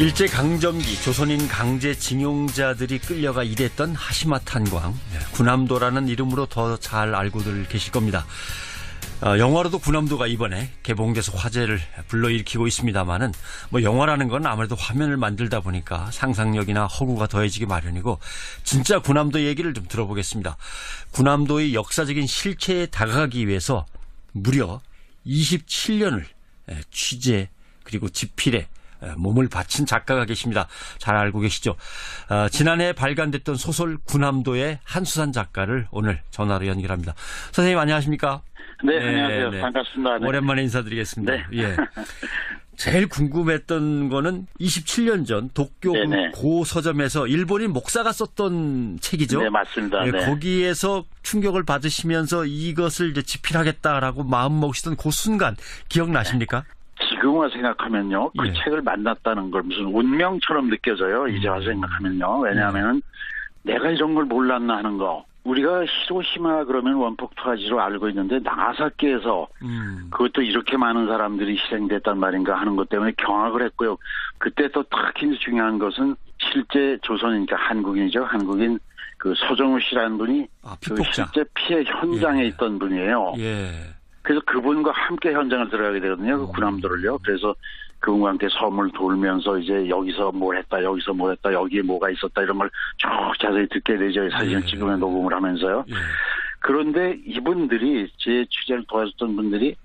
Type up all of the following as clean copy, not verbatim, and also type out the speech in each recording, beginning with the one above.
일제강점기 조선인 강제징용자들이 끌려가 일했던 하시마 탄광, 군함도라는 이름으로 더 잘 알고들 계실 겁니다. 영화로도 군함도가 이번에 개봉돼서 화제를 불러일으키고 있습니다만은 영화라는 건 아무래도 화면을 만들다 보니까 상상력이나 허구가 더해지기 마련이고 진짜 군함도 얘기를 좀 들어보겠습니다. 군함도의 역사적인 실체에 다가가기 위해서 무려 27년을 취재 그리고 집필에 몸을 바친 작가가 계십니다. 잘 알고 계시죠? 지난해 발간됐던 소설 군함도의 한수산 작가를 오늘 전화로 연결합니다. 선생님 안녕하십니까? 네, 안녕하세요. 네. 반갑습니다. 네. 오랜만에 인사드리겠습니다. 네. 예. 제일 궁금했던 거는 27년 전 도쿄 고 서점에서 일본인 목사가 썼던 책이죠. 네, 맞습니다. 네, 네. 거기에서 충격을 받으시면서 이것을 이제 집필하겠다라고 마음먹으시던 그 순간 기억나십니까? 지금 와 생각하면요. 그 책을 만났다는 걸 무슨 운명처럼 느껴져요. 이제 와서 생각하면요. 왜냐하면 내가 이런 걸 몰랐나 하는 거. 우리가 히로시마 그러면 원폭 투하지로 알고 있는데 나가사키에서 그것도 이렇게 많은 사람들이 희생됐단 말인가 하는 것 때문에 경악을 했고요. 그때 또 특히 중요한 것은 실제 조선이니까 한국인이죠. 한국인 그 서정우 씨라는 분이 그 실제 피해 현장에 있던 분이에요. 그래서 그분과 함께 현장을 들어가게 되거든요. 그 군함도를요. 그래서 그분과 함께 섬을 돌면서 이제 여기서 뭘 했다, 여기서 뭘 했다, 여기에 뭐가 있었다 이런 걸 쭉 자세히 듣게 되죠. 사진을 찍으면 녹음을 하면서요. 그런데 이분들이 제 취재를 도와줬던 분들이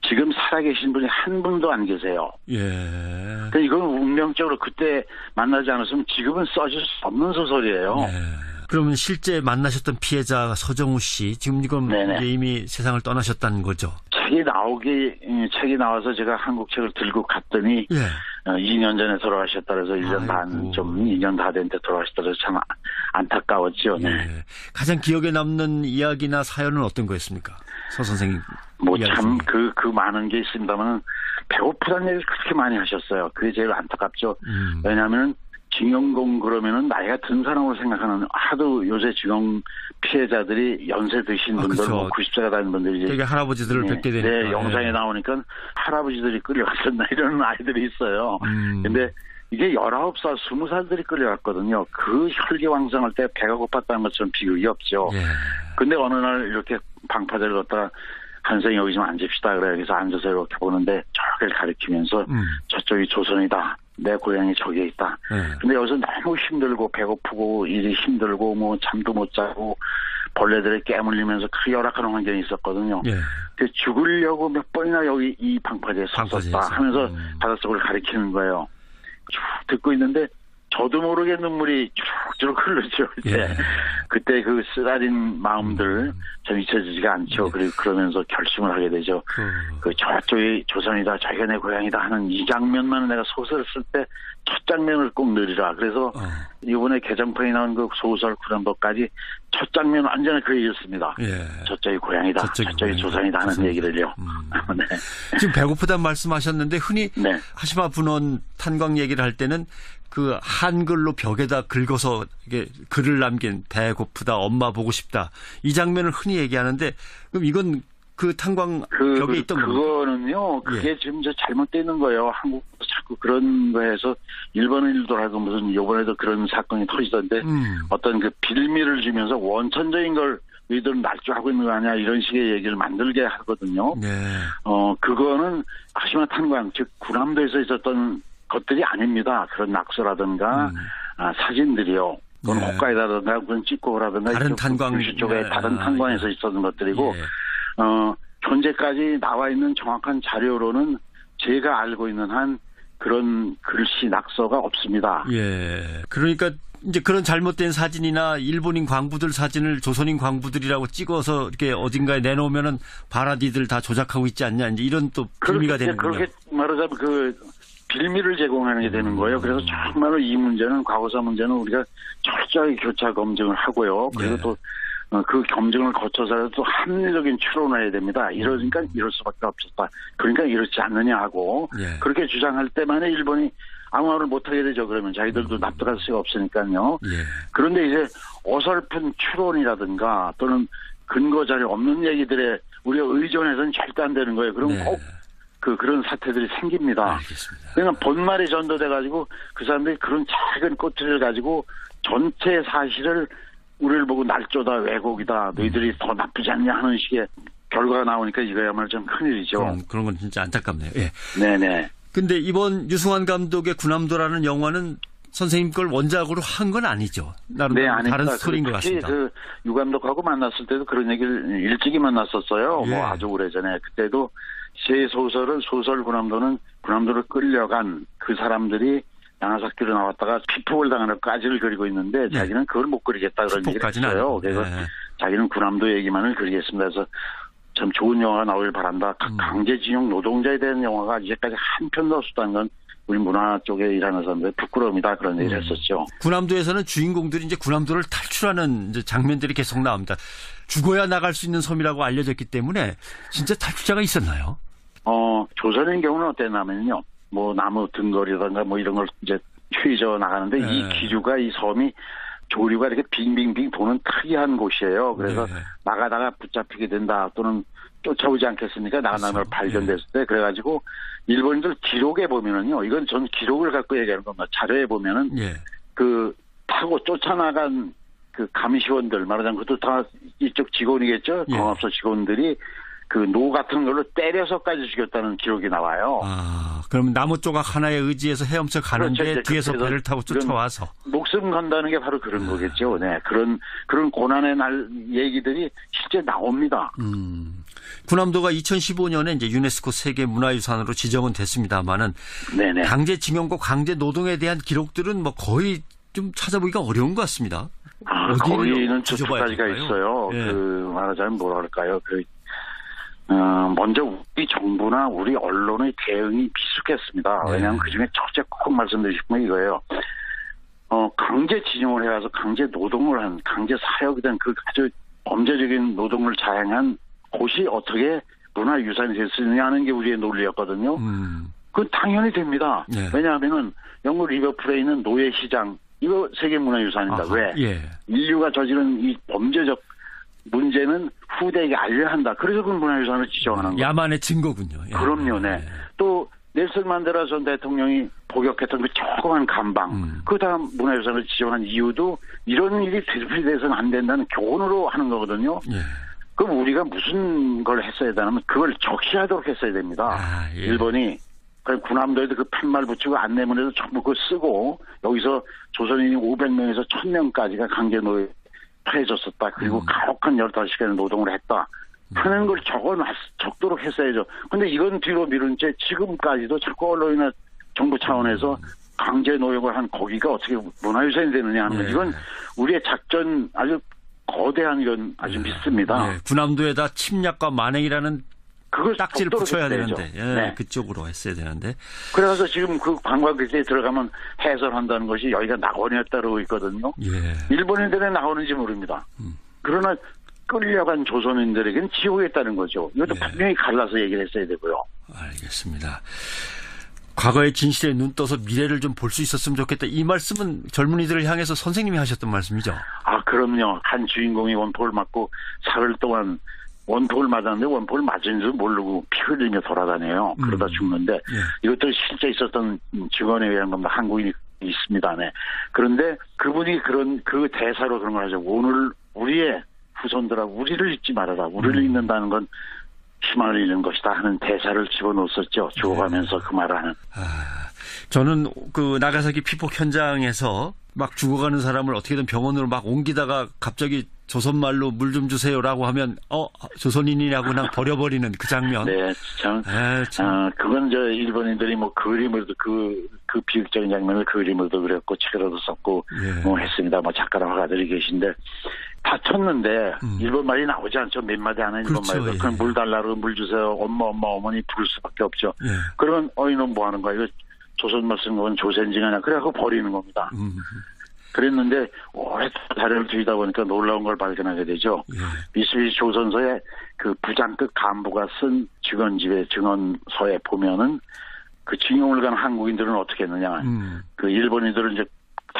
지금 살아계신 분이 한 분도 안 계세요. 그러니까 이건 운명적으로 그때 만나지 않았으면 지금은 써질 수 없는 소설이에요. 그러면 실제 만나셨던 피해자 서정우 씨 지금 이건 이미 세상을 떠나셨다는 거죠? 책이 나와서 제가 한국 책을 들고 갔더니 2년 전에 돌아가셨다 그래서 1년 반 좀 2년 다 된 때 돌아가셨다 그래서 참 안타까웠죠. 네. 가장 기억에 남는 이야기나 사연은 어떤 거였습니까? 서 선생님. 참 그 많은 게 있습니다만 배고프다는 얘기를 그렇게 많이 하셨어요. 그게 제일 안타깝죠. 왜냐하면 징용공 그러면은 나이가 든 사람으로 생각하는 하도 요새 징용 피해자들이 연세 드신 분들, 90세가 되는 분들이 되게 할아버지들을 뵙게 되니까. 네, 영상에 나오니까 할아버지들이 끌려갔었나 이런 아이들이 있어요. 근데 이게 19살, 20살들이 끌려갔거든요. 그 혈기왕성할 때 배가 고팠다는 것처럼 비극이 없죠. 근데 어느 날 이렇게 방파제를 걷다가 한생 여기 좀 앉읍시다. 그래. 여기서 앉아서 이렇게 보는데 저를 가리키면서 저쪽이 조선이다. 내 고향이 저기에 있다. 근데 여기서 너무 힘들고 배고프고 일이 힘들고 뭐 잠도 못 자고 벌레들이 깨물리면서 그 열악한 환경이 있었거든요. 그래서 죽으려고 몇 번이나 여기 이 방파제에 섰었다 하면서 바닷속을 가리키는 거예요. 쭉 듣고 있는데 저도 모르게 눈물이 쭉쭉 흐르죠. 그때 그 쓰라린 마음들 전 잊혀지지가 않죠. 그리고 그러면서 결심을 하게 되죠. 그 저쪽이 조선이다, 저기가 내 고향이다 하는 이 장면만 내가 소설을 쓸 때 첫 장면을 꼭 넣으리라. 그래서 이번에 개정판이 나온 그 소설 군함도까지 첫 장면 완전히 그 얘기였습니다. 저쪽이 고향이다, 저쪽이 조선이다 하는 얘기를요. 지금 배고프다는 말씀하셨는데 흔히 하시마 분원 탄광 얘기를 할 때는 그 한글로 벽에다 긁어서 이게 글을 남긴 배고프다, 엄마 보고 싶다 이 장면을 흔히 얘기하는데 그럼 이건 그 탄광 벽에 있던 그거는요. 그게 지금 잘못되어 있는 거예요. 한국도 자꾸 그런 거에서 일본은 일도라도 무슨 이번에도 그런 사건이 터지던데 어떤 그 빌미를 주면서 원천적인 걸 너희들은 날조하고 있는 거 아니야 이런 식의 얘기를 만들게 하거든요. 그거는 하시마 탄광 즉 군함도에서 있었던 것들이 아닙니다. 그런 낙서라든가 사진들이요. 그건 홋카이도라든가 그런 찌꼬라든가 다른 탄광 쪽에 다른 탄광에서 있었던 것들이고 현재까지 나와 있는 정확한 자료로는 제가 알고 있는 한 그런 글씨 낙서가 없습니다. 그러니까 이제 그런 잘못된 사진이나 일본인 광부들 사진을 조선인 광부들이라고 찍어서 이렇게 어딘가에 내놓으면은 바라디들 다 조작하고 있지 않냐 이제 이런 또 빌미가 되는군요. 그렇게 말하자면 그 빌미를 제공하는 게 되는 거예요. 그래서 정말로 이 문제는 과거사 문제는 우리가 철저히 교차 검증을 하고요. 그리고 또 그 검증을 거쳐서라도 또 합리적인 추론을 해야 됩니다. 이러니까 이럴 수밖에 없었다. 그러니까 이렇지 않느냐 하고 그렇게 주장할 때만에 일본이 아무 말을 못하게 되죠. 그러면 자기들도 납득할 수가 없으니까요. 그런데 이제 어설픈 추론이라든가 또는 근거 자료 없는 얘기들에 우리가 의존해서는 절대 안 되는 거예요. 그럼 꼭 그런 사태들이 생깁니다. 알겠습니다. 그러니까 본말이 전도돼가지고 그 사람들이 그런 작은 꼬투리를 가지고 전체 사실을 우리를 보고 날조다, 왜곡이다, 너희들이 더 나쁘지 않냐 하는 식의 결과가 나오니까 이거야말로 좀 큰일이죠. 그런 건 진짜 안타깝네요. 예. 네네. 근데 이번 유승환 감독의 군함도라는 영화는 선생님 걸 원작으로 한 건 아니죠. 나름 다른 스토리인 것 같습니다. 유 감독하고 만났을 때도 그런 얘기를 일찍이 만났었어요. 예. 뭐 아주 오래전에. 그때도 제 소설 군함도는 군함도를 끌려간 그 사람들이 양아사키로 나왔다가 피폭을 당하는까지를 그리고 있는데 자기는 그걸 못 그리겠다 그런 얘기를 했어요. 그래서 자기는 군함도 얘기만을 그리겠습니다. 그래서 참 좋은 영화가 나오길 바란다. 강제징용 노동자에 대한 영화가 이제까지 한 편도 없었다는 건 우리 문화 쪽에 일하는 사람들 부끄러움이다 그런 얘기를 했었죠. 군함도에서는 주인공들이 이제 군함도를 탈출하는 이제 장면들이 계속 나옵니다. 죽어야 나갈 수 있는 섬이라고 알려졌기 때문에 진짜 탈출자가 있었나요? 조선의 경우는 어땠냐면요. 뭐 나무 등거리라든가 뭐 이런 걸 이제 휘저 나가는데 이 기류가 이 섬이 조류가 이렇게 빙빙빙 도는 특이한 곳이에요. 그래서 나가다가 붙잡히게 된다 또는 쫓아오지 않겠습니까? 나가는 걸 발견됐을 때 그래가지고 일본인들 기록에 보면은요. 이건 전 기록을 갖고 얘기하는 겁니다. 자료에 보면은 그 타고 쫓아나간 그 감시원들 말하자면 그것도 다 이쪽 직원이겠죠. 광업소 직원들이 그 노 같은 걸로 때려서까지 죽였다는 기록이 나와요. 그럼 나무 조각 하나에 의지해서 헤엄쳐 가는데 그렇죠, 뒤에서 배를 타고 쫓아와서 목숨 건다는 게 바로 그런 거겠죠. 네, 그런 고난의 날 얘기들이 실제 나옵니다. 군함도가 2015년에 이제 유네스코 세계 문화유산으로 지정은 됐습니다만은 강제징용과 강제 노동에 대한 기록들은 뭐 거의 좀 찾아보기가 어려운 것 같습니다. 거기는 두 가지가 있어요. 그 말하자면 뭐라 그럴까요? 먼저 우리 정부나 우리 언론의 대응이 미숙했습니다. 왜냐하면 그중에 첫째 꼭 말씀드리고 싶은 건 이거예요. 강제 진용을 해와서 강제 노동을 한, 강제 사역이 된 그 아주 범죄적인 노동을 자행한 곳이 어떻게 문화유산이 될 수 있느냐 하는 게 우리의 논리였거든요. 그건 당연히 됩니다. 왜냐하면은 영국 리버풀에 있는 노예시장, 이거 세계문화유산입니다. 왜? 인류가 저지른 이 범죄적 문제는 후대에게 알려야 한다. 그래서 그 문화유산을 지정하는 거예요. 야만의 증거군요. 그럼요. 네. 또 넬슨 만델라 전 대통령이 복역했던 그 조그만 감방. 그 다음 문화유산을 지정한 이유도 이런 일이 되풀이돼서는 안 된다는 교훈으로 하는 거거든요. 그럼 우리가 무슨 걸 했어야 되냐면 그걸 적시하도록 했어야 됩니다. 일본이 군함도에도 그 팻말 붙이고 안내문에도 전부 그거 쓰고 여기서 조선인이 500명에서 1000명까지가 강제 노예 해줬었다. 그리고 가혹한 15시간의 노동을 했다. 하는 걸 적도록 했어야죠. 근데 이건 뒤로 미룬 채 지금까지도 자꾸 언론이나 정부 차원에서 강제 노역을 한 거기가 어떻게 문화유산이 되느냐 하는 건 이건 우리의 작전 아주 거대한 건 아주 믿습니다. 군함도에다 침략과 만행이라는 그걸 딱지를 붙여야 되는데 그쪽으로 했어야 되는데 그래서 지금 그 관광객들이 들어가면 해설한다는 것이 여기가 낙원이었다 그러고 있거든요. 일본인들에 나오는지 모릅니다. 그러나 끌려간 조선인들에게는 지옥이었다는 거죠. 이것도 분명히 갈라서 얘기를 했어야 되고요. 알겠습니다. 과거의 진실에 눈 떠서 미래를 좀 볼 수 있었으면 좋겠다. 이 말씀은 젊은이들을 향해서 선생님이 하셨던 말씀이죠? 그럼요. 한 주인공이 원폭을 맞고 사흘 동안 원폭을 맞았는데 원폭을 맞은 줄 모르고 피 흘리며 돌아다녀요. 그러다 죽는데 이것도 실제 있었던 증언에 의한 겁니다. 한국인이 있습니다. 그런데 그분이 그 대사로 그런 걸 하죠. 오늘 우리의 후손들하고 우리를 잊지 말아라. 우리를 잊는다는 건 희망을 잃는 것이다 하는 대사를 집어넣었었죠. 죽어가면서 그 말을 하는. 저는 그 나가사키 피폭 현장에서 막 죽어가는 사람을 어떻게든 병원으로 막 옮기다가 갑자기 조선말로 물 좀 주세요라고 하면 조선인이라고 그냥 버려버리는 그 장면. 참. 그건 일본인들이 뭐 그림으로도 그 비극적인 장면을 그림으로도 그렸고 책으로도 썼고 뭐 했습니다. 뭐 작가나 화가들이 계신데 다 쳤는데 일본 말이 나오지 않죠. 몇 마디 안 하는 일본 말도. 그럼 물 달라고 물 주세요. 엄마 어머니 부를 수밖에 없죠. 그러면 이놈 뭐 하는 거야? 이거 조선말 쓴 건 조선징하냐? 그래갖고 버리는 겁니다. 그랬는데 오래 자료를 뒤다 보니까 놀라운 걸 발견하게 되죠. 미쓰비시 조선소의 그 부장급 간부가 쓴 증언집의 증언서에 보면은 그 징용을 간 한국인들은 어떻게 했느냐. 그 일본인들을 이제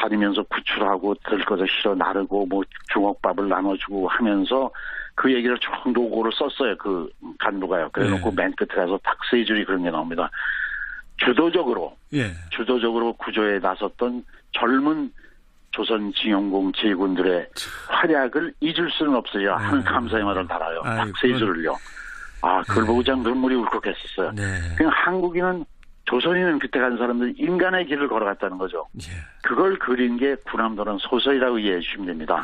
다니면서 구출하고 들거서 실어 나르고 뭐 주먹밥을 나눠주고 하면서 그 얘기를 쭉 노고를 썼어요. 그 간부가요. 그래놓고 맨 끝에 가서 딱 세 줄이 그런 게 나옵니다. 주도적으로 구조에 나섰던 젊은 조선징용공 제군들의 활약을 잊을 수는 없어요. 하는 감사의 말을 달아요. 딱 세 줄을요. 그걸 보고 참 눈물이 울컥했었어요. 그냥 한국인은 조선인은 그때 간 사람들 인간의 길을 걸어갔다는 거죠. 그걸 그린 게 군함도라는 소설이라고 이해해 주시면 됩니다.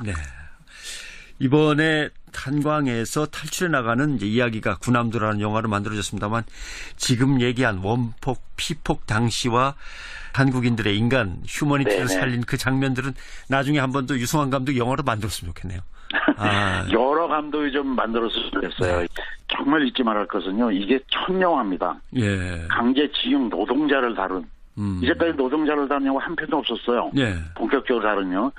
이번에 탄광에서 탈출해 나가는 이제 이야기가 군함도라는 영화로 만들어졌습니다만 지금 얘기한 원폭, 피폭 당시와 한국인들의 인간, 휴머니티를 살린 그 장면들은 나중에 한 번 더 유승환 감독 영화로 만들었으면 좋겠네요. 여러 감독이 좀 만들었으면 좋겠어요. 정말 잊지 말할 것은요. 이게 첫 영화입니다. 강제징용 노동자를 다룬. 이제까지 노동자를 다룬 영화 한 편도 없었어요. 본격적으로 다룬요.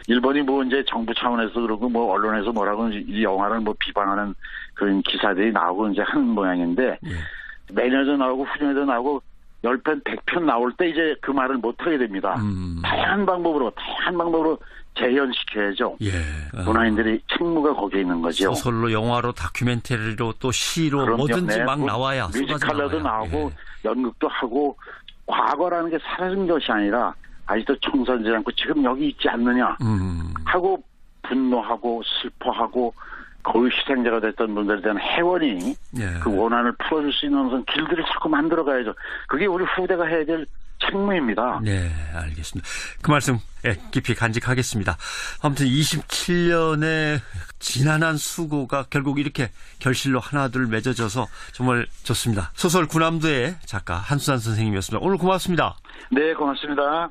일본이 뭐 이제 정부 차원에서 그러고 뭐 언론에서 뭐라고 이 영화를 뭐 비판하는 그런 기사들이 나오고 이제 하는 모양인데 매년에도 나오고 후년에도 나오고 10편, 100편 나올 때 이제 그 말을 못하게 됩니다. 다양한 방법으로 재현시켜야죠. 문화인들이 책무가 거기에 있는 거죠. 소설로, 영화로, 다큐멘터리로, 또 시로 뭐든지 막 나와야. 뮤지컬로도 나오고 연극도 하고 과거라는 게 사라진 것이 아니라 아직도 청산되지 않고 지금 여기 있지 않느냐 하고 분노하고 슬퍼하고 그 희생자가 됐던 분들에 대한 회원이 그 원한을 풀어줄 수 있는 무슨 길들을 자꾸 만들어가야죠. 그게 우리 후대가 해야 될 책무입니다. 알겠습니다. 그 말씀 깊이 간직하겠습니다. 아무튼 27년의 지난한 수고가 결국 이렇게 결실로 하나둘 맺어져서 정말 좋습니다. 소설 군함도의 작가 한수산 선생님이었습니다. 오늘 고맙습니다. 네, 고맙습니다.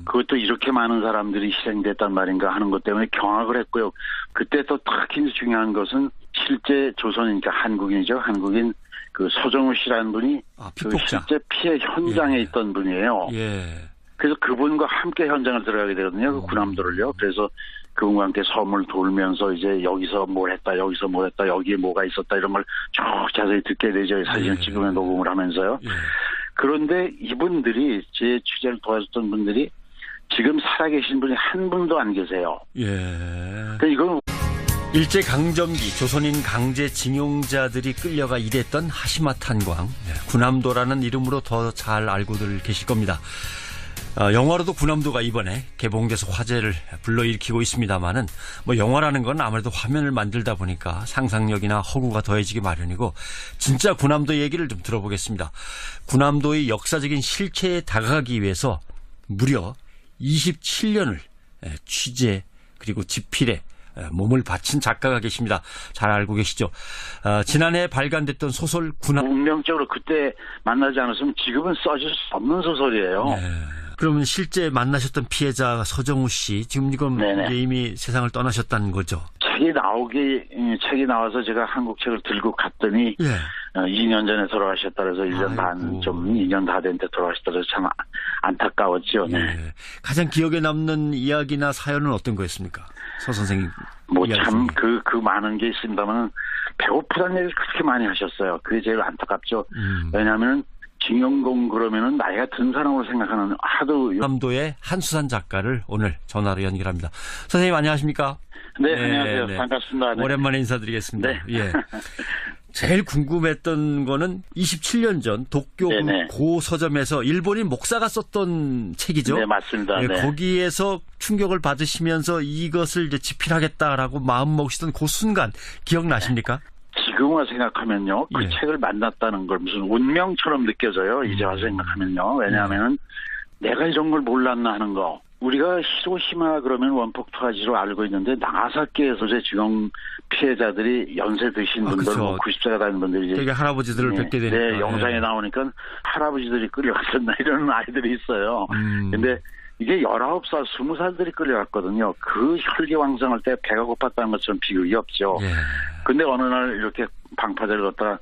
그것도 이렇게 많은 사람들이 희생됐단 말인가 하는 것 때문에 경악을 했고요. 그때 또 특히 중요한 것은 실제 조선인, 그러니까 한국인이죠. 한국인 그 서정우 씨라는 분이 그 실제 피해 현장에 있던 분이에요. 그래서 그분과 함께 현장을 들어가게 되거든요. 그 군함도를요. 그래서 그분과 함께 섬을 돌면서 이제 여기서 뭘 했다, 여기서 뭘 했다, 여기에 뭐가 있었다 이런 걸 쭉 자세히 듣게 되죠. 사진을 찍으며 녹음을 하면서요. 그런데 이분들이 제 취재를 도와줬던 분들이 지금 살아계신 분이 한 분도 안 계세요. 그러니까 이건 일제강점기 조선인 강제징용자들이 끌려가 일했던 하시마 탄광, 군함도라는 이름으로 더 잘 알고들 계실 겁니다. 영화로도 군함도가 이번에 개봉돼서 화제를 불러일으키고 있습니다만은 뭐 영화라는 건 아무래도 화면을 만들다 보니까 상상력이나 허구가 더해지기 마련이고 진짜 군함도 얘기를 좀 들어보겠습니다. 군함도의 역사적인 실체에 다가가기 위해서 무려 27년을 취재 그리고 집필에 몸을 바친 작가가 계십니다. 잘 알고 계시죠? 지난해 발간됐던 소설 군함. 운명적으로 그때 만나지 않았으면 지금은 써질 수 없는 소설이에요. 그러면 실제 만나셨던 피해자 서정우 씨 지금 이건 이미 세상을 떠나셨다는 거죠? 책이 나와서 제가 한국 책을 들고 갔더니 2년 전에 돌아가셨다 그래서 1년 반 좀 2년 다 된 때 돌아가셨다 그래서 참 안타까웠죠. 가장 기억에 남는 이야기나 사연은 어떤 거였습니까? 서 선생님. 뭐 참 그 많은 게 있습니다만 배고프다는 얘기를 그렇게 많이 하셨어요. 그게 제일 안타깝죠. 왜냐하면 징용공 그러면은 나이가 든 사람으로 생각하는 하도. 군함도의 한수산 작가를 오늘 전화로 연결합니다. 선생님 안녕하십니까? 네, 안녕하세요. 반갑습니다. 오랜만에 인사드리겠습니다. 제일 궁금했던 거는 27년 전 도쿄 고 서점에서 일본인 목사가 썼던 책이죠. 네, 맞습니다. 거기에서 충격을 받으시면서 이것을 이제 집필하겠다라고 마음먹으시던 그 순간 기억나십니까? 지금 와서 생각하면요. 그 책을 만났다는 걸 무슨 운명처럼 느껴져요. 이제 와서 생각하면요. 왜냐하면 내가 이런 걸 몰랐나 하는 거. 우리가 히로시마 그러면 원폭 투하지로 알고 있는데 나가사키에서 징용 피해자들이 연세 드신 분들, 뭐 90세가 된 분들이 되게 할아버지들을 뵙게 되니까. 영상에 나오니까 할아버지들이 끌려갔었나 이런 아이들이 있어요. 근데 이게 19살, 20살들이 끌려갔거든요. 그 혈기왕성할 때 배가 고팠다는 것처럼 비극이 없죠. 근데 어느 날 이렇게 방파제를 걷다가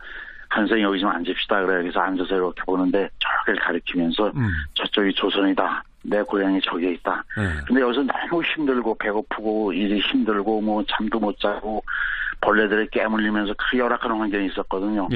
한생 여기 좀 앉읍시다. 그래 여기서 앉아서 이렇게 보는데 저를 가리키면서 저쪽이 조선이다. 내 고향이 저기에 있다. 근데 여기서 너무 힘들고 배고프고 일이 힘들고 뭐 잠도 못 자고 벌레들에 깨물리면서 그 열악한 환경이 있었거든요.